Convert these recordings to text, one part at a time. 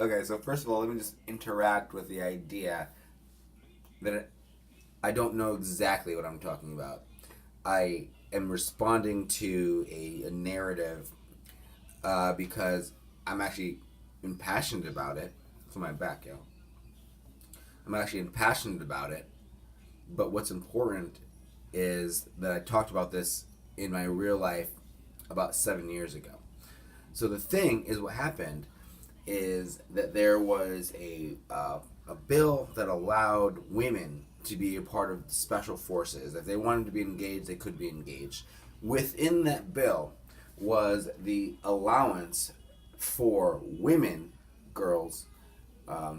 Okay, so first of all, let me just interact with the idea that I don't know exactly what I'm talking about. I am responding to a narrative because I'm actually impassioned about it. It's on my back, yo. I'm actually impassioned about it. But what's important is that I talked about this in my real life about 7 years ago. So the thing is, what happened is that there was a bill that allowed women to be a part of the special forces. If they wanted to be engaged, they could be engaged. Within that bill was the allowance for women, girls,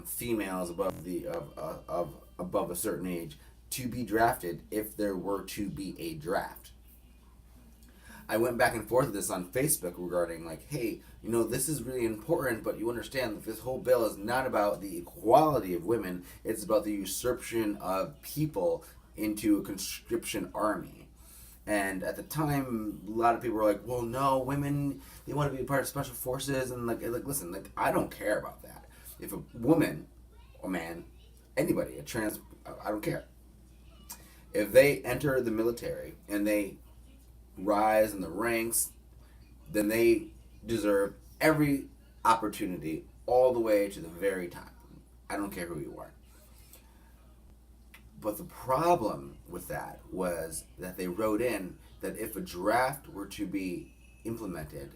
females above a certain age to be drafted if there were to be a draft. I went back and forth with this on Facebook regarding like, hey, this is really important, but you understand that this whole bill is not about the equality of women. It's about the usurpation of people into a conscription army. And at the time, a lot of people were like, well, no, women, they want to be a part of special forces. And listen, I don't care about that. If a woman, a man, anybody, I don't care. If they enter the military and they rise in the ranks, then they deserve every opportunity all the way to the very top. I don't care who you are. But the problem with that was that they wrote in that if a draft were to be implemented,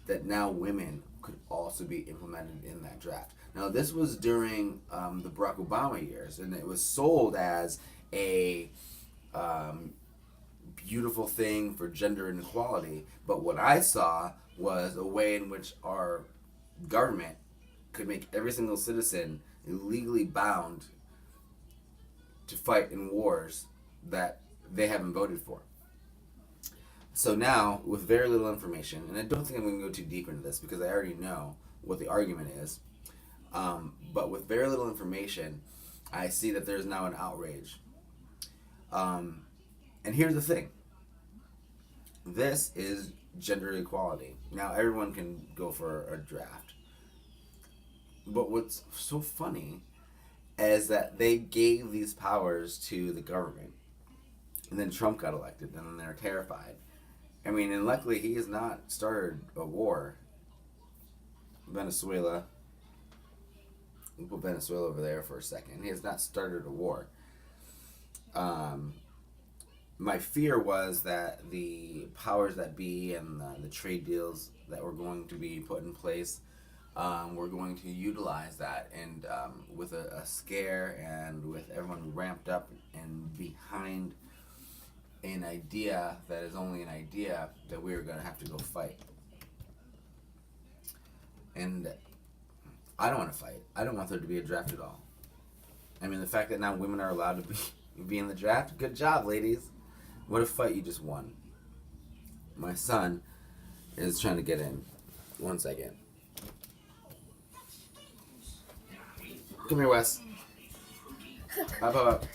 that now women could also be implemented in that draft. Now, this was during the Barack Obama years, and it was sold as a beautiful thing for gender inequality. But what I saw was a way in which our government could make every single citizen legally bound to fight in wars that they haven't voted for. So now, with very little information, and I don't think I'm going to go too deep into this because I already know what the argument is, but with very little information, I see that there's now an outrage. And here's the thing. This is gender equality. Now, everyone can go for a draft. But what's so funny is that they gave these powers to the government. And then Trump got elected, and then they're terrified. I mean, and luckily he has not started a war. Venezuela. We'll put Venezuela over there for a second. He has not started a war. My fear was that the powers that be and the trade deals that were going to be put in place were going to utilize that, and with a scare and with everyone ramped up and behind an idea that is only an idea, that we were going to have to go fight. And I don't want to fight. I don't want there to be a draft at all. I mean, the fact that now women are allowed to be in the draft, good job, ladies. What a fight you just won. My son is trying to get in. 1 second. Come here, Wes. Up.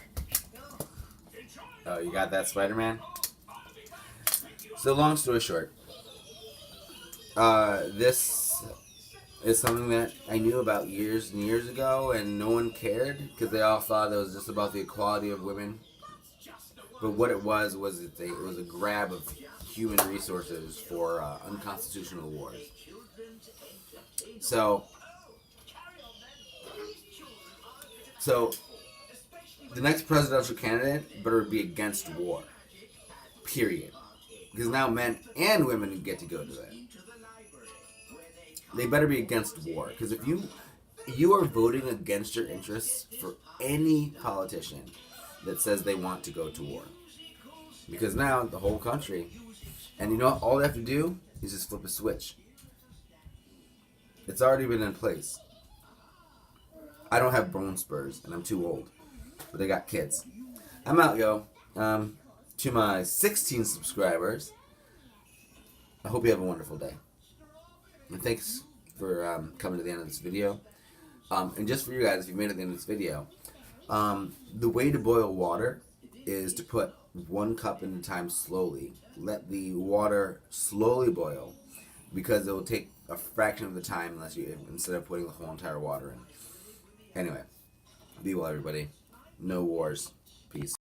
Oh, you got that, Spider-Man? So, long story short, this is something that I knew about years and years ago, and no one cared because they all thought it was just about the equality of women. But what it was a grab of human resources for unconstitutional wars. So the next presidential candidate better be against war. Period. Because now men and women get to go to it. They better be against war. Because if you are voting against your interests for any politician that says they want to go to war. Because now the whole country, and you know what, all they have to do is just flip a switch. It's already been in place. I don't have bone spurs, and I'm too old. But I got kids. I'm out, yo. To my 16 subscribers, I hope you have a wonderful day. And thanks for coming to the end of this video. And just for you guys, if you made it to the end of this video, the way to boil water is to put 1 cup at a time slowly. Let the water slowly boil, because it will take a fraction of the time instead of putting the whole entire water in. Anyway, be well, everybody. No wars. Peace.